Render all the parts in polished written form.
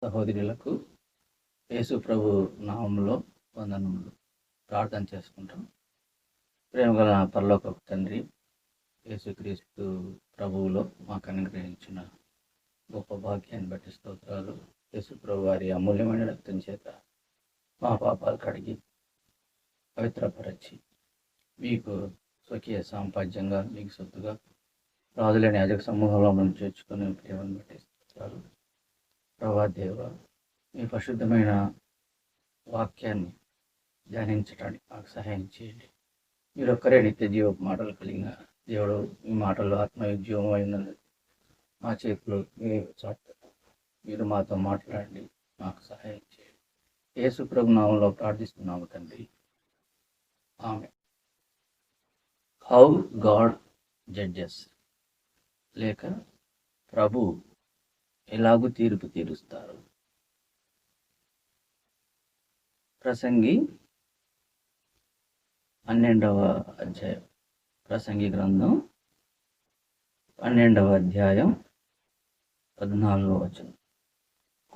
సహోదరులకు యేసు ప్రభు నామములో వందనములు. ప్రార్థన చేసుకుంటాం. ప్రేమగల పరలోకపు తండ్రి, యేసుక్రీస్తు ప్రభువులో మాకు అనుగ్రహించిన గొప్ప భాగ్యాన్ని బట్టి స్తోత్రాలు. యేసు ప్రభు వారి అమూల్యమైన రక్తం చేత మా పాపాలు కడిగి పవిత్రపరచి మీకు స్వకీయ సాంపాద్యంగా మీకు సొత్తుగా రాజులేని అధిక సమూహంలో మనం చేర్చుకునే ప్రేమను బట్టి స్తోత్రాలు. ప్రభా దేవ, మీ పరిశుద్ధమైన వాక్యాన్ని ధ్యానించడానికి మాకు సహాయం చేయండి. మీరు ఒక్కరే నిత్య జీవ మాటలు కలిగిన దేవుడు. మీ మాటల్లో ఆత్మయుజ్యం అయినది మా చేతిలో మీరు మాతో మాట్లాడండి, మాకు సహాయం చేయండి. యేసు ప్రభు నామంలో ప్రార్థిస్తున్నాము తండ్రి, ఆమె. హౌ గాడ్ జడ్జెస్, లేక ప్రభు ఎలాగూ తీర్పు తీరుస్తారు. ప్రసంగి 12వ అధ్యాయం. ప్రసంగి గ్రంథం 12వ అధ్యాయం 14వ వచనం.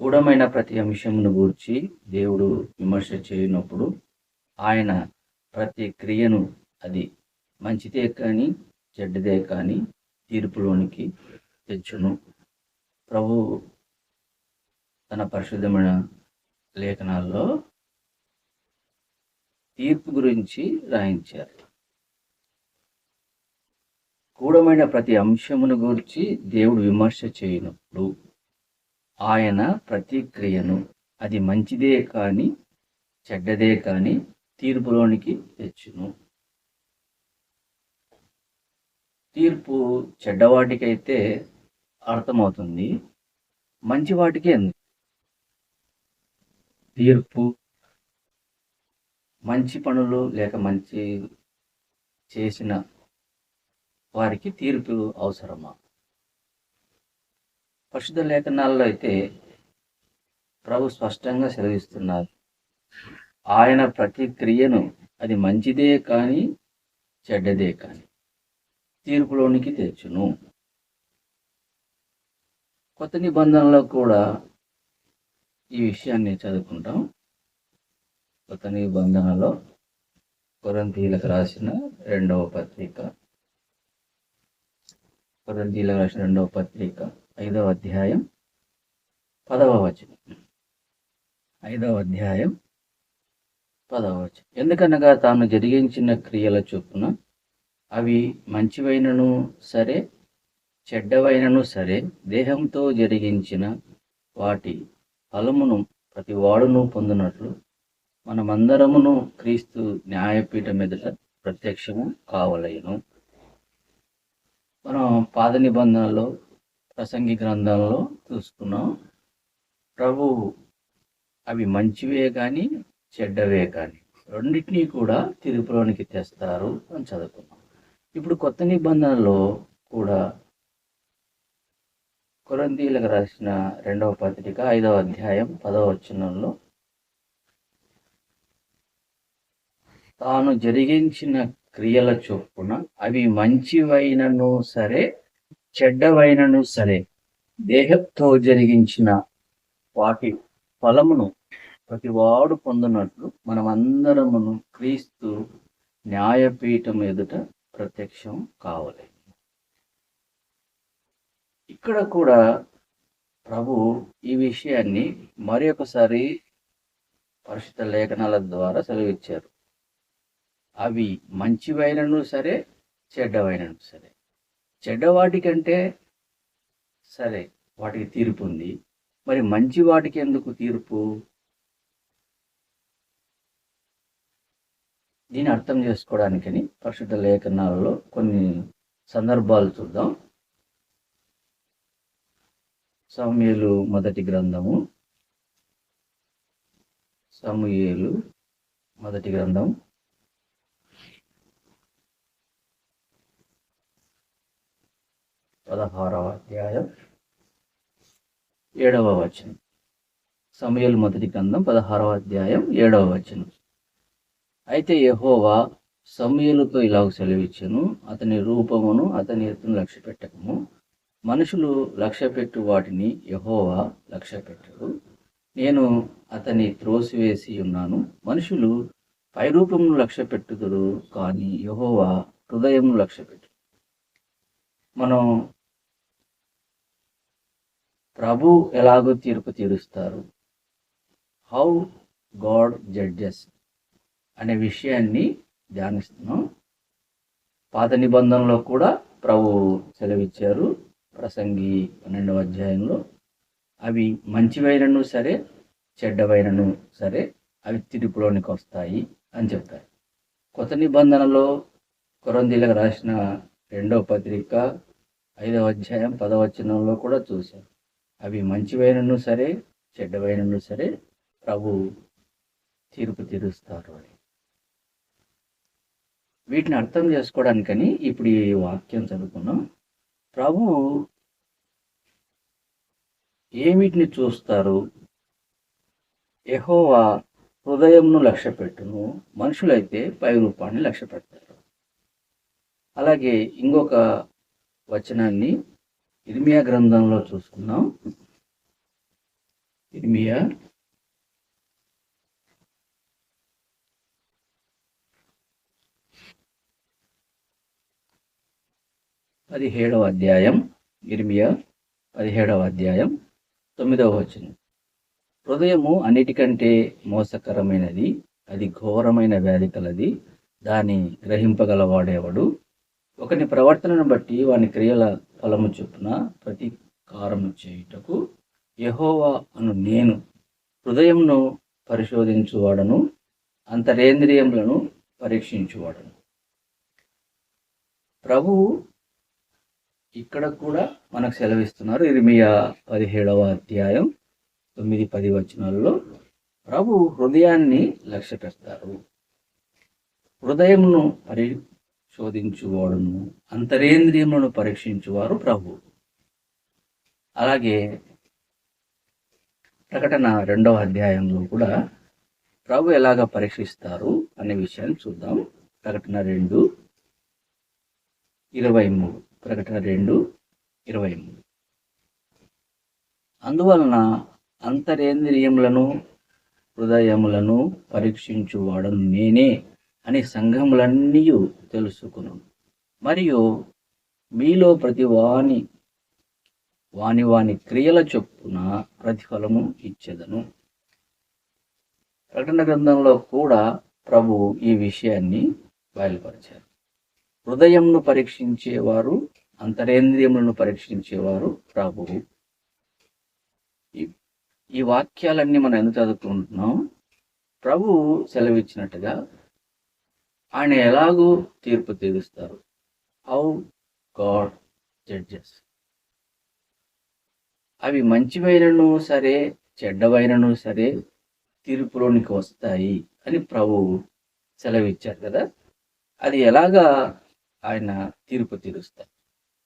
గూఢమైన ప్రతి అంశమును గూర్చి దేవుడు విమర్శ చేయనప్పుడు ఆయన ప్రతి క్రియను, అది మంచిదే కానీ చెడ్డదే కానీ, తీర్పులోనికి తెచ్చును. ప్రభు తన పరిశుద్ధమైన లేఖనాల్లో తీర్పు గురించి రాయించారు. గూఢమైన ప్రతి అంశమును గురించి దేవుడు విమర్శ చేయనప్పుడు ఆయన ప్రతి క్రియను, అది మంచిదే కానీ చెడ్డదే కానీ, తీర్పులోనికి తెచ్చును. తీర్పు చెడ్డవాటికైతే అర్థమవుతుంది, మంచి వాటికి ఎందుకు తీర్పు? మంచి పనులు లేక మంచి చేసిన వారికి తీర్పు అవసరమా? పరిశుద్ధ లేఖనాల్లో అయితే ప్రభు స్పష్టంగా సెలవిస్తున్నారు, ఆయన ప్రతి క్రియను, అది మంచిదే కానీ చెడ్డదే కానీ, తీర్పులోనికి తెచ్చును. కొత్త నిబంధనలో కూడా ఈ విషయాన్ని చదువుకుంటాం. కొత్త నిబంధనలో కొరింథీయులకు రాసిన రెండవ పత్రిక 5వ అధ్యాయం 10వ వచనం. 5వ అధ్యాయం 10వ వచనం. ఎందుకనగా తాను జరిగించిన క్రియల చొప్పున అవి మంచివైనను సరే చెడ్డవైనను సరే, దేహంతో జరిగించిన వాటి ఫలమును ప్రతి వాడును పొందినట్లు మనమందరమును క్రీస్తు న్యాయపీఠం ఎదుట ప్రత్యక్షము కావలెను. మనం పాత నిబంధనలో ప్రసంగి గ్రంథంలో చూసుకున్నాం. ప్రభు అవి మంచివే కానీ చెడ్డవే కానీ రెండింటినీ కూడా తీర్పులోనికి తెస్తారు అని చదువుకున్నాం. ఇప్పుడు కొత్త నిబంధనలో కూడా కొరింథీయులకు రాసిన 2వ పత్రిక 5వ అధ్యాయం 10వ వచనంలో తాను జరిగించిన క్రియల చొప్పున అవి మంచివైనను సరే చెడ్డవైనను సరే, దేహంతో జరిగించిన వాటి ఫలమును ప్రతివాడు పొందినట్లు మనమందరమును క్రీస్తు న్యాయపీఠం ఎదుట ప్రత్యక్షం కావాలి. ఇక్కడ కూడా ప్రభు ఈ విషయాన్ని మరి ఒకసారి పరిశుద్ధ లేఖనాల ద్వారా సెలవిచ్చారు. అవి మంచివైనను సరే చెడ్డవైనను సరే. చెడ్డవాటికంటే సరే వాటికి తీర్పు ఉంది, మరి మంచి వాటికి ఎందుకు తీర్పు? దీన్ని అర్థం చేసుకోవడానికని పరిశుద్ధ లేఖనాలలో కొన్ని సందర్భాలు చూద్దాం. సమూయేలు మొదటి గ్రంథం 16వ అధ్యాయం 7వ వచనం. సమూయేలు మొదటి గ్రంథం 16వ అధ్యాయం 7వ వచనం. అయితే యెహోవా సమూయేలుతో ఇలాగ సెలవిచ్చెను, అతని రూపమును అతని ఎత్తును లక్ష్యపెట్టకము. మనుషులు లక్ష్యపెట్టు వాటిని యెహోవా లక్ష్యపెట్టడు. నేను అతని త్రోసివేసి ఉన్నాను. మనుషులు పైరూపమును లక్ష్య పెట్టుదురు, కానీ యెహోవా హృదయమును లక్ష్య పెట్టు. మనం ప్రభు ఎలాగో తీర్పు తీరుస్తారు, హౌ గాడ్ జడ్జెస్ అనే విషయాన్ని ధ్యానిస్తున్నాం. పాత నిబంధనలో కూడా ప్రభు సెలవిచ్చారు. ప్రసంగి 12వ అధ్యాయంలో అవి మంచివైనను సరే చెడ్డవైనను సరే అవి తీర్పులోనికి వస్తాయి అని చెప్తారు. కొత్త నిబంధనలో కొరింథీయులకు రాసిన 2వ పత్రిక 5వ అధ్యాయం 10వ వచనంలో కూడా చూశారు. అవి మంచివైనను సరే చెడ్డవైనను సరే ప్రభు తీర్పు తీరుస్తారు అని. వీటిని అర్థం చేసుకోవడానికని ఇప్పుడు ఈ వాక్యం చదువుకున్నాం. ప్రభు ఏమిటిని చూస్తారు? యెహోవా హృదయంను లక్ష్య పెట్టును, మనుషులైతే పై రూపాన్ని లక్ష్య పెడతారు. అలాగే ఇంకొక వచనాన్ని ఇర్మియా గ్రంథంలో చూసుకున్నాం. ఇర్మియా 17వ అధ్యాయం, ఇర్మియా 17వ అధ్యాయం 9వ వచనం. హృదయము అన్నిటికంటే మోసకరమైనది, అది ఘోరమైన వ్యాధి కలది, దాని గ్రహింపగలవాడేవాడు. ఒకని ప్రవర్తనను బట్టి వాని క్రియల ఫలము చొప్పున ప్రతీకారము చేయుటకు యెహోవా అను నేను హృదయమును పరిశోధించువాడను, అంతరేంద్రియములను పరీక్షించువాడను. ప్రభువు ఇక్కడ కూడా మనకు సెలవిస్తున్నారు. ఇర్మియా 17వ అధ్యాయం 9-10 వచనాల్లో ప్రభు హృదయాన్ని లక్ష్య పెడతారు. హృదయమును పరిశోధించువాడును, అంతరేంద్రియములను పరీక్షించువారు ప్రభు. అలాగే ప్రకటన 2వ అధ్యాయంలో కూడా ప్రభు ఎలాగ పరీక్షిస్తారు అనే విషయాన్ని చూద్దాం. ప్రకటన 2:23. ప్రకటన 2:23. అందువలన అంతరేంద్రియములను హృదయములను పరీక్షించువాడను నేనే అని సంఘములన్నీ తెలుసుకును, మరియు మీలో ప్రతి వాని క్రియల చొప్పున ప్రతిఫలము ఇచ్చెదను. ప్రకటన గ్రంథంలో కూడా ప్రభు ఈ విషయాన్ని బయలుపరిచారు. హృదయంను పరీక్షించేవారు, అంతరేంద్రియములను పరీక్షించేవారు ప్రభువు. ఈ వాక్యాలన్నీ మనం ఎందుకు చదువుకుంటున్నాం? ప్రభువు సెలవిచ్చినట్టుగా ఆయన ఎలాగూ తీర్పు తీరుస్తారు, హౌ గాడ్ జడ్జెస్. అవి మంచివైనను సరే చెడ్డవైనను సరే తీర్పులోనికి వస్తాయి అని ప్రభువు సెలవిచ్చారు కదా. అది ఎలాగా ఆయన తీర్పు తీరుస్తారు?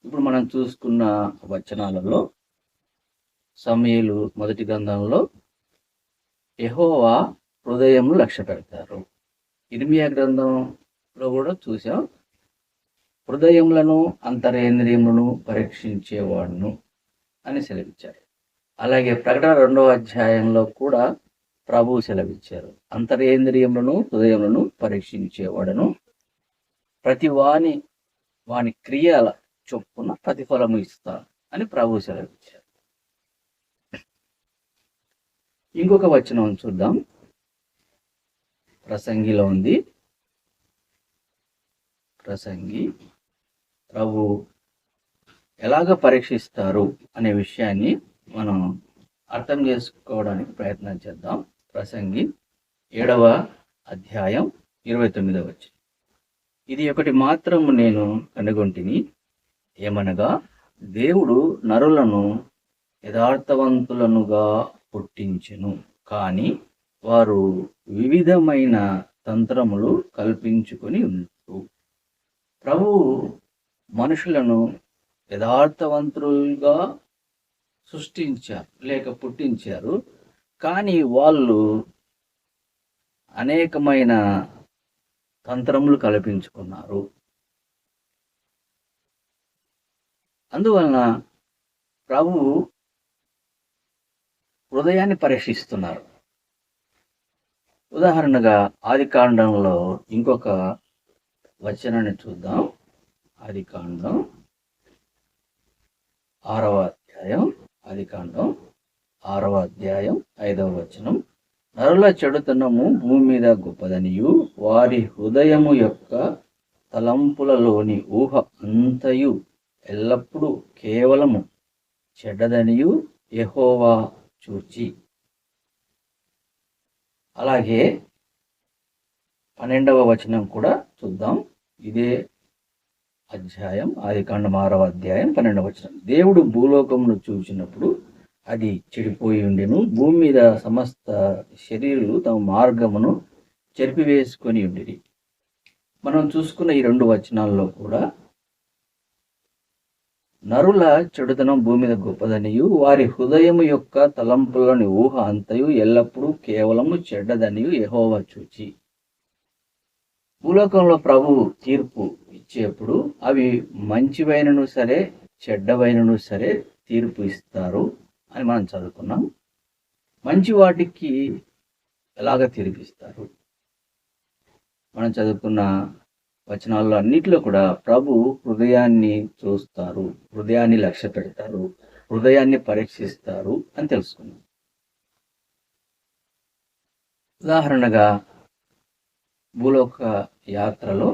ఇప్పుడు మనం చూసుకున్న వచనాలలో సమూయేలు మొదటి గ్రంథంలో యెహోవా హృదయమును లక్ష్య పెడతారు. ఇర్మియా గ్రంథంలో కూడా చూసాం, హృదయములను అంతరేంద్రియములను పరీక్షించేవాడును అని సెలవిచ్చారు. అలాగే ప్రకటన 2వ అధ్యాయంలో కూడా ప్రభువు సెలవిచ్చారు, అంతరేంద్రియములను హృదయములను పరీక్షించేవాడను, ప్రతి వాని క్రియల చొప్పున ప్రతిఫలము ఇస్తాను అని ప్రభువు సెలవిచ్చారు. ఇంకొక వచనం చూద్దాం. ప్రసంగిలో ఉంది. ప్రసంగి ప్రభు ఎలాగ పరీక్షిస్తారు అనే విషయాన్ని మనం అర్థం చేసుకోవడానికి ప్రయత్నం చేద్దాం. ప్రసంగి 7వ అధ్యాయం 29వ వచనం. ఇది ఒకటి మాత్రము నేను కనుగొంటిని, ఏమనగా దేవుడు నరులను యథార్థవంతులనుగా పుట్టించెను, కానీ వారు వివిధమైన తంత్రములు కల్పించుకొని ఉన్నారు. ప్రభువు మనుషులను యథార్థవంతులుగా సృష్టించారు లేక పుట్టించారు, కానీ వాళ్ళు అనేకమైన తంత్రములు కల్పించుకున్నారు. అందువలన ప్రభువు హృదయాన్ని పరీక్షిస్తున్నారు. ఉదాహరణగా ఆదికాండంలో ఇంకొక వచనాన్ని చూద్దాం. ఆదికాండం 6వ అధ్యాయం, ఆదికాండం 6వ అధ్యాయం 5వ వచనం. నరుల చెడుతనము భూమి మీద గొప్పదనియు, వారి హృదయము యొక్క తలంపులలోని ఊహ అంతయు ఎల్లప్పుడూ కేవలము చెడ్డదనియు యెహోవా చూచి. అలాగే 12వ వచనం కూడా చూద్దాం. ఇదే అధ్యాయం, ఆదికాండం 6వ అధ్యాయం 12వ వచనం. దేవుడు భూలోకమును చూసినప్పుడు అది చెడిపోయి ఉండెను, భూమి మీద సమస్త శరీరులు తమ మార్గమును చెరిపివేసుకొని ఉండిరి. మనం చూసుకున్న ఈ 2 వచనాల్లో కూడా నరుల చెడుతనం భూమి మీద గొప్పదనియు, వారి హృదయము యొక్క తలంపులోని ఊహ అంతయు ఎల్లప్పుడూ కేవలము చెడ్డదనియు యెహోవా చూచి. భూలోకంలో ప్రభు తీర్పు ఇచ్చేప్పుడు అవి మంచివైనను సరే చెడ్డవైనను సరే తీర్పు ఇస్తారు అని మనం చదువుకున్నాం. మంచి వాటికి ఎలాగ తీర్పిస్తారు? మనం చదువుకున్న వచనాల్లో అన్నిటిలో కూడా ప్రభు హృదయాన్ని చూస్తారు, హృదయాన్ని లక్ష్య పెడతారు, హృదయాన్ని పరీక్షిస్తారు అని తెలుసుకున్నాం. ఉదాహరణగా భూలోక యాత్రలో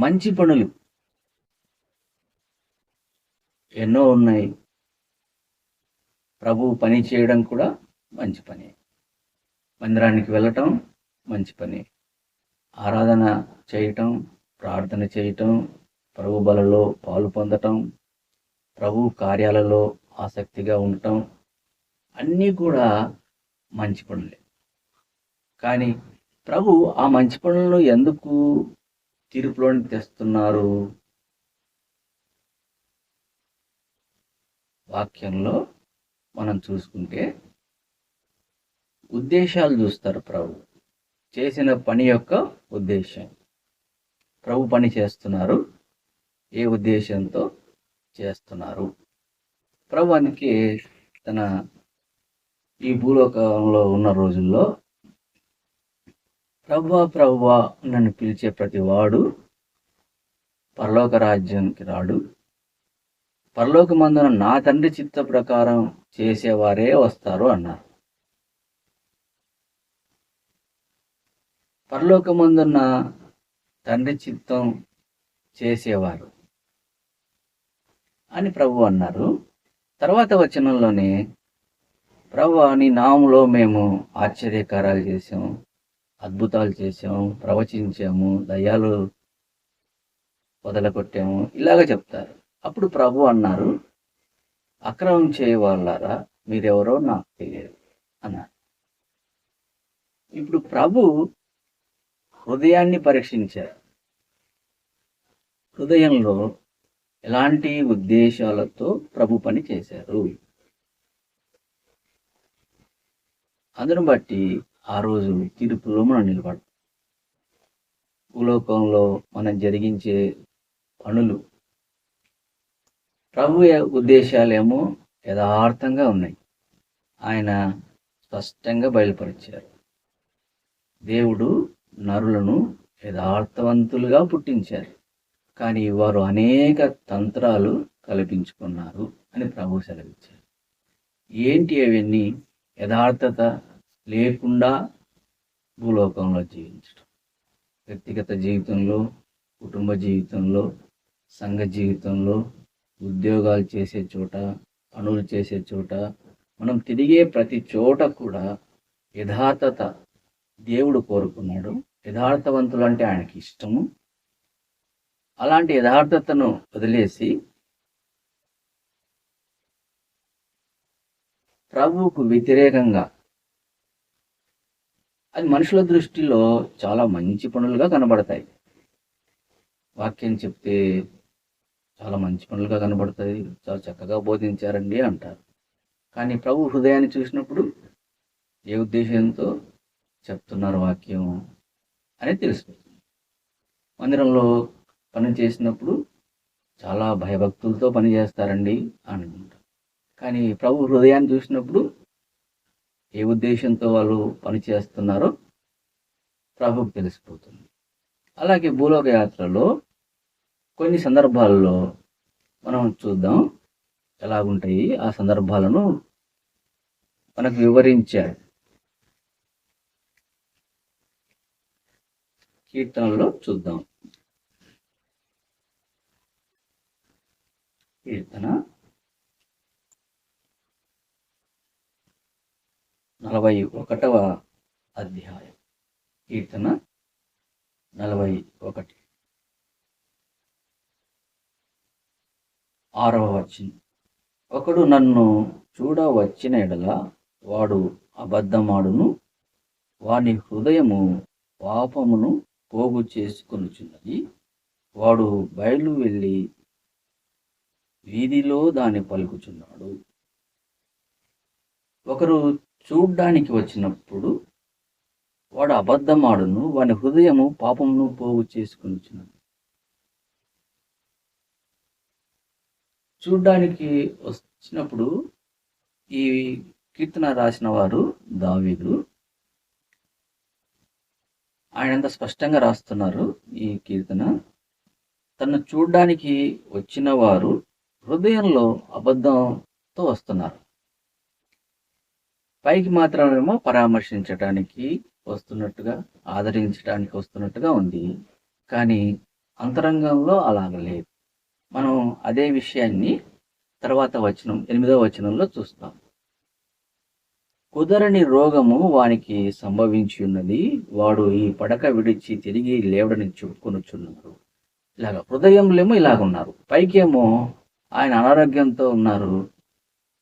మంచి పనులు ఎన్నో ఉన్నాయి. ప్రభు పని చేయడం కూడా మంచి పని. మందిరానికి వెళ్ళటం మంచి పని, ఆరాధన చేయటం, ప్రార్థన చేయటం, ప్రభు బలలో పాలు పొందటం, ప్రభు కార్యాలలో ఆసక్తిగా ఉండటం, అన్నీ కూడా మంచి పనులే. కానీ ప్రభు ఆ మంచి పనులను ఎందుకు తీర్పులోనికి తెస్తున్నారు? వాక్యంలో మనం చూసుకుంటే ఉద్దేశాలు చూస్తారు. ప్రభు చేసిన పని యొక్క ఉద్దేశం. ప్రభు పని చేస్తున్నారు, ఏ ఉద్దేశంతో చేస్తున్నారు? ప్రభు అందుకే తన ఈ భూలోకంలో ఉన్న రోజుల్లో ప్రభువా ప్రభువా నన్ను పిలిచే ప్రతి వాడు పరలోక రాజ్యానికి రాడు, పరలోకమందున నా తండ్రి చిత్త ప్రకారం చేసేవారే వస్తారు అన్నారు. పరలోకమందున్న తండ్రి చిత్తం చేసేవారు అని ప్రభు అన్నారు. తర్వాత వచనంలోనే ప్రభువా నీ నామములో మేము ఆశ్చర్యకార్యాలు చేసాము, అద్భుతాలు చేసాము, ప్రవచించాము, దయ్యాలు వదలగొట్టాము, ఇలాగ చెప్తారు. అప్పుడు ప్రభు అన్నారు, అక్రమం చేయవాళ్ళారా మీరెవరో నాకు తెలియదు అన్నారు. ఇప్పుడు ప్రభు హృదయాన్ని పరీక్షించారు. హృదయంలో ఎలాంటి ఉద్దేశాలతో ప్రభు పని చేశారు, అందును బట్టి ఆ రోజు తీర్పులో మనం నిలబడతాం. భూలోకంలో మనం జరిగించే పనులు ప్రభు ఉద్దేశాలేమో యథార్థంగా ఉన్నాయి, ఆయన స్పష్టంగా బయలుపరిచారు. దేవుడు నరులను యథార్థవంతులుగా పుట్టించారు, కానీ వారు అనేక తంత్రాలు కల్పించుకున్నారు అని ప్రభు సెలవిచ్చారు. ఏంటి అవన్నీ? యథార్థత లేకుండా భూలోకంలో జీవించడం, వ్యక్తిగత జీవితంలో, కుటుంబ జీవితంలో, సంఘ జీవితంలో, ఉద్యోగాలు చేసే చోట, పనులు చేసే చోట, మనం తిరిగే ప్రతి చోట కూడా యథార్థత దేవుడు కోరుకున్నాడు. యథార్థవంతులు అంటే ఆయనకి ఇష్టము. అలాంటి యథార్థతను వదిలేసి ప్రభువుకు వ్యతిరేకంగా, అది మనుషుల దృష్టిలో చాలా మంచి పనులుగా కనబడతాయి. వాక్యం చెప్తే చాలా మంచి పనులుగా కనబడతాయి, చాలా చక్కగా బోధించారండి అంటారు. కానీ ప్రభు హృదయాన్ని చూసినప్పుడు ఏ ఉద్దేశంతో చెప్తున్నారు వాక్యం అనేది తెలుస్తుంది. మందిరంలో పని చేసినప్పుడు చాలా భయభక్తులతో పని చేస్తారండి అనుకుంటారు. కానీ ప్రభు హృదయాన్ని చూసినప్పుడు ఏ ఉద్దేశంతో వాళ్ళు పనిచేస్తున్నారో ప్రభుకు తెలిసిపోతుంది. అలాగే భూలోక యాత్రలో కొన్ని సందర్భాల్లో మనం చూద్దాం ఎలాగుంటాయి. ఆ సందర్భాలను మనకు వివరించారు. కీర్తనలో చూద్దాం. కీర్తన 41వ అధ్యాయం. కీర్తన 41 6వ వచనం. ఒకడు నన్ను చూడ వచ్చిన ఎడల వాడు అబద్ధమాడును, వాని హృదయము పాపమును పోగు చేసుకొనుచున్నది. వాడు బయలు వెళ్ళి వీధిలో దాన్ని పలుకుచున్నాడు. ఒకరు చూడ్డానికి వచ్చినప్పుడు వాడు అబద్ధమాడును, వాని హృదయము పాపమును పోగు చేసుకొనుచున్నది. చూడ్డానికి వచ్చినప్పుడు ఈ కీర్తన రాసిన వారు దావీదు. ఆయన ఎంత స్పష్టంగా రాస్తున్నారు ఈ కీర్తన. తను చూడ్డానికి వచ్చిన వారు హృదయంలో అబద్ధంతో వస్తున్నారు. పైకి మాత్రమేమో పరామర్శించడానికి వస్తున్నట్టుగా, ఆదరించడానికి వస్తున్నట్టుగా ఉంది. కానీ అంతరంగంలో అలాగ లేదు. మనం అదే విషయాన్ని తర్వాత వచనం 8వ వచనంలో చూస్తాం. కుదరని రోగము వానికి సంభవించి ఉన్నది, వాడు ఈ పడక విడిచి తిరిగి లేవడని చెప్పుకొనుచున్నారు. ఇలాగ హృదయంలో ఇలాగున్నారు. పైకేమో ఆయన అనారోగ్యంతో ఉన్నారు,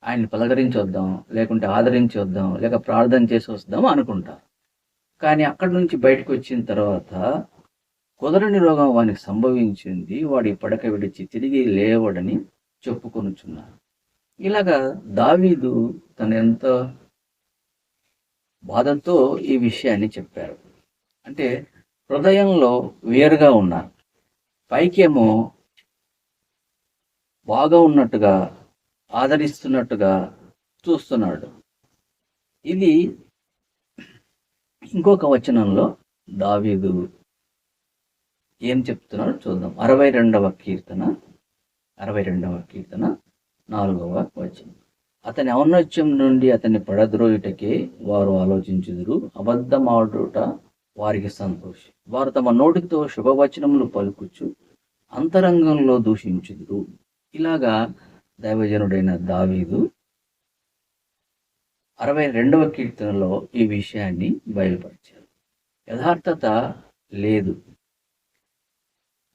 ఆయన్ని పలకరించి వద్దాం, లేకుంటే ఆదరించి వద్దాం, లేక ప్రార్థన చేసి వద్దాం అనుకుంటారు. కానీ అక్కడి నుంచి బయటకు వచ్చిన తర్వాత కుదరని రోగం వానికి సంభవించింది, వాడి పడక విడిచి తిరిగి లేవడని చెప్పుకొనుచున్నారు. ఇలాగా దావీదు తన ఎంతో బాధతో ఈ విషయాన్ని చెప్పారు. అంటే హృదయంలో వేరుగా ఉన్నారు. పైకేమో బాగా ఉన్నట్టుగా, ఆదరిస్తున్నట్టుగా చూస్తున్నాడు. ఇది ఇంకొక వచనంలో దావీదు ఏం చెప్తున్నాడు చూద్దాం. 62వ కీర్తన 4వ వచనం. అతని ఔన్నత్యం నుండి అతన్ని పడద్రోయుటకే వారు ఆలోచించుదురు, అబద్ధమాడుట వారికి సంతోషం. వారు తమ నోటితో శుభవచనములు పలుకుచు అంతరంగంలో దూషించుదురు. ఇలాగా దైవజనుడైన దావీదు 62వ కీర్తనలో ఈ విషయాన్ని బయలుపరిచారు. యథార్థత లేదు.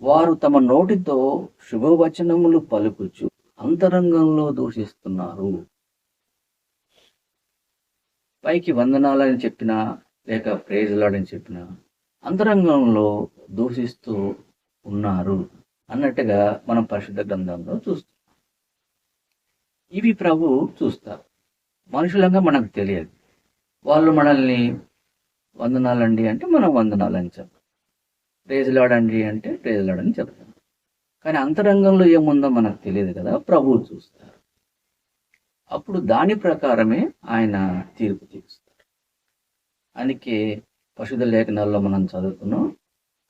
వారు తమ నోటితో శుభవచనములు పలుకుచు అంతరంగంలో దూషిస్తున్నారు. పైకి వందనాలని చెప్పినా, లేక ప్రేజలాడని చెప్పినా అంతరంగంలో దూషిస్తూ ఉన్నారు అన్నట్టుగా మనం పరిశుద్ధ గ్రంథంలో చూస్తాం. ఇవి ప్రభు చూస్తారు. మనుషులంగా మనకు తెలియదు. వాళ్ళు మనల్ని వందనాలండి అంటే మనం వందనాలని చెప్తాం, ప్రేజలాడండి అంటే ప్రేజలాడని చెప్తాం. కానీ అంతరంగంలో ఏముందో మనకు తెలియదు కదా, ప్రభువు చూస్తారు. అప్పుడు దాని ప్రకారమే ఆయన తీర్పు తీరుస్తారు. అందుకే పరిశుద్ధ లేఖనాల్లో మనం చదువుకున్నాం,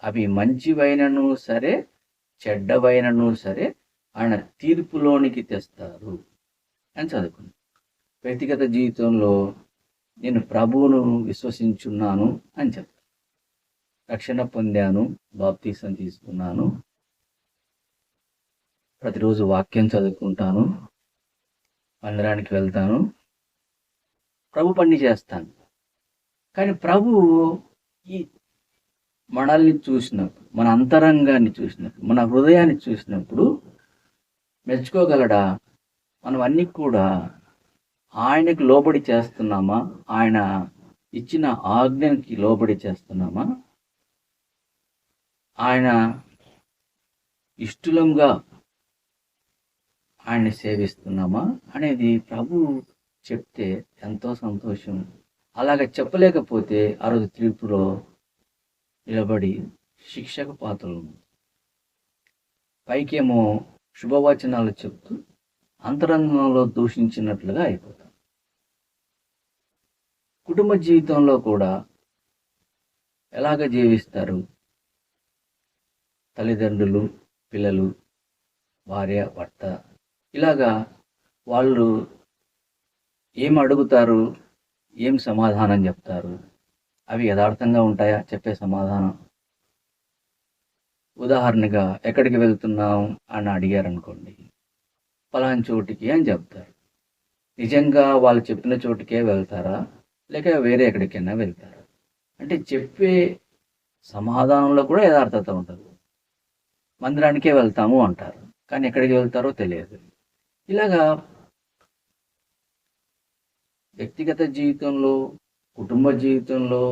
అవి మంచివైనను సరే చెడ్డవైనను సరే ఆయన తీర్పులోనికి తెస్తారు అని చదువుకున్నాం. వ్యక్తిగత జీవితంలో నేను ప్రభువును విశ్వసించున్నాను అని చెప్తాను. రక్షణ పొందాను, బాప్తీసం తీసుకున్నాను, ప్రతిరోజు వాక్యం చదువుకుంటాను, మందిరానికి వెళ్తాను, ప్రభు పని చేస్తాను. కానీ ప్రభువు ఈ మనల్ని చూసినప్పుడు, మన అంతరంగాన్ని చూసినప్పుడు, మన హృదయాన్ని చూసినప్పుడు మెచ్చుకోగలడా? మనం అన్నీ కూడా ఆయనకు లోబడి చేస్తున్నామా? ఆయన ఇచ్చిన ఆజ్ఞకి లోబడి చేస్తున్నామా? ఆయన ఇష్టలంగా ఆయన్ని సేవిస్తున్నామా అనేది ప్రభు చెప్తే ఎంతో సంతోషం. అలాగ చెప్పలేకపోతే ఆ రోజు తీర్పులో నిలబడి శిక్షకు పాత్రలు. పైకేమో శుభవచనాలు చెప్తూ అంతరంగంలో దూషించినట్లుగా అయిపోతాం. కుటుంబ జీవితంలో కూడా ఎలాగ జీవిస్తారు? తల్లిదండ్రులు, పిల్లలు, భార్య, భర్త ఇలాగా వాళ్ళు ఏం అడుగుతారు, ఏం సమాధానం చెప్తారు? అవి యథార్థంగా ఉంటాయా చెప్పే సమాధానం? ఉదాహరణగా ఎక్కడికి వెళ్తున్నాం అని అడిగారనుకోండి, పలానా చోటికి అని చెప్తారు. నిజంగా వాళ్ళు చెప్పిన చోటుకే వెళ్తారా, లేక వేరే ఎక్కడికైనా వెళ్తారా? అంటే చెప్పే సమాధానంలో కూడా యథార్థత ఉండదు. మందిరానికే వెళ్తాము అంటారు, కానీ ఎక్కడికి వెళ్తారో తెలియదు. ఇలాగా వ్యక్తిగత జీవితంలో, కుటుంబ జీవితంలో,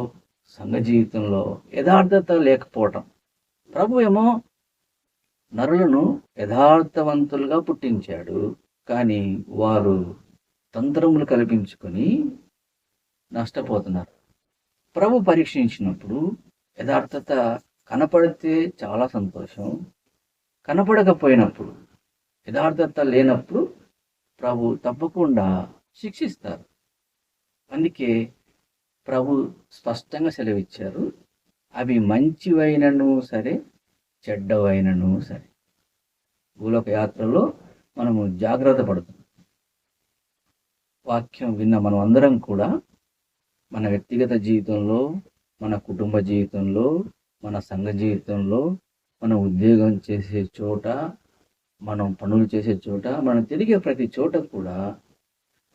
సంఘ జీవితంలో యథార్థత లేకపోవటం. ప్రభు ఏమో నరులను యథార్థవంతులుగా పుట్టించాడు, కానీ వారు తంత్రములు కల్పించుకొని నష్టపోతున్నారు. ప్రభు పరీక్షించినప్పుడు యథార్థత కనపడితే చాలా సంతోషం, కనపడకపోయినప్పుడు, యథార్థత లేనప్పుడు ప్రభు తప్పకుండా శిక్షిస్తారు. అందుకే ప్రభు స్పష్టంగా సెలవిచ్చారు, అవి మంచివైనను సరే, చెడ్డవైనను సరే. భూలోక యాత్రలో మనము జాగ్రత్త పడుతున్నాం. వాక్యం విన్న మనం అందరం కూడా మన వ్యక్తిగత జీవితంలో, మన కుటుంబ జీవితంలో, మన సంఘ జీవితంలో, మన ఉద్యోగం చేసే చోట, మనం పనులు చేసే చోట, మనం తిరిగే ప్రతి చోట కూడా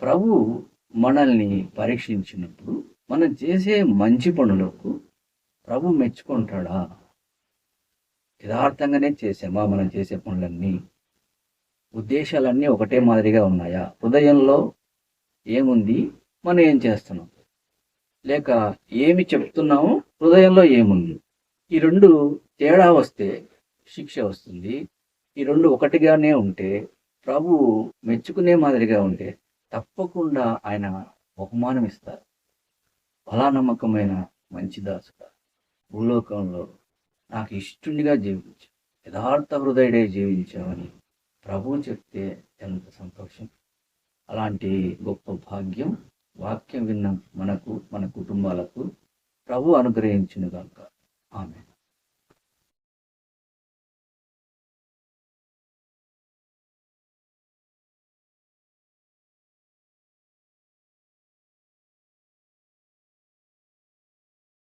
ప్రభు మనల్ని పరీక్షించినప్పుడు మనం చేసే మంచి పనులకు ప్రభు మెచ్చుకుంటాడా? యథార్థంగానే చేసామా మనం చేసే పనులన్నీ? ఉద్దేశాలన్నీ ఒకటే మాదిరిగా ఉన్నాయా? హృదయంలో ఏముంది, మనం ఏం చేస్తున్నాం? లేక ఏమి చెప్తున్నాము, హృదయంలో ఏముంది? ఈ రెండు తేడా వస్తే శిక్ష వస్తుంది. ఈ రెండు ఒకటిగానే ఉంటే, ప్రభు మెచ్చుకునే మాదిరిగా ఉంటే తప్పకుండా ఆయన బహుమానం ఇస్తారు. అలా నమ్మకమైన మంచి దాసుడా, భూలోకంలో నాకు ఇష్టునిగా జీవించు, యథార్థ హృదయుడే జీవించామని ప్రభువు చెప్తే ఎంత సంతోషం. అలాంటి గొప్ప భాగ్యం వాక్యం విన్న మనకు, మన కుటుంబాలకు ప్రభు అనుగ్రహించును గాక. ఆమేన్.